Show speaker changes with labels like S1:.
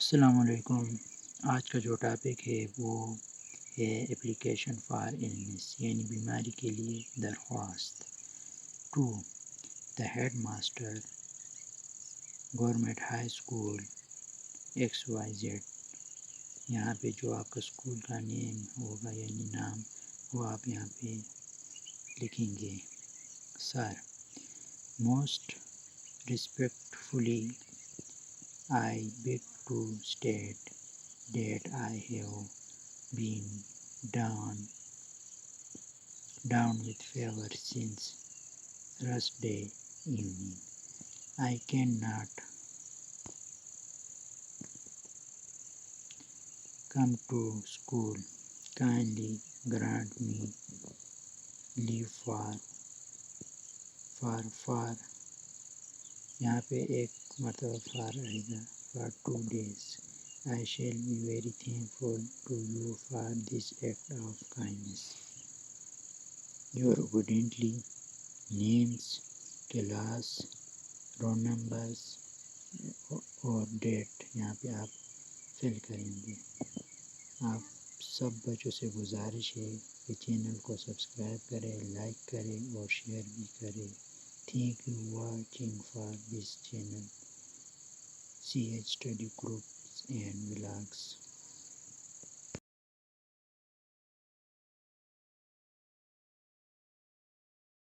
S1: अस्सलामुअलैकुम। आज का जो टॉपिक है वो है एप्लीकेशन फ़ॉर इलनेस यानी बीमारी के लिए दरख्वास्त। To the head master government high school XYZ। यहाँ पे जो आपका स्कूल का नेम होगा यानी नाम वो आप यहाँ पे लिखेंगे। Sir, most respectfully I beg to state that I have been down with fever since Thursday evening. I cannot come to school. Kindly grant me leave for यहाँ पे एक मतलब फॉर आएगा for 2 days. I shall be very thankful to you for this act of kindness. Your obediently names, class, roll numbers और date यहाँ पे आप fill करेंगे। आप सब बच्चों से गुजारिश है कि चैनल को सब्सक्राइब करें, लाइक करें और शेयर भी करें। Thank you watching for this channel CH study groups and vlogs.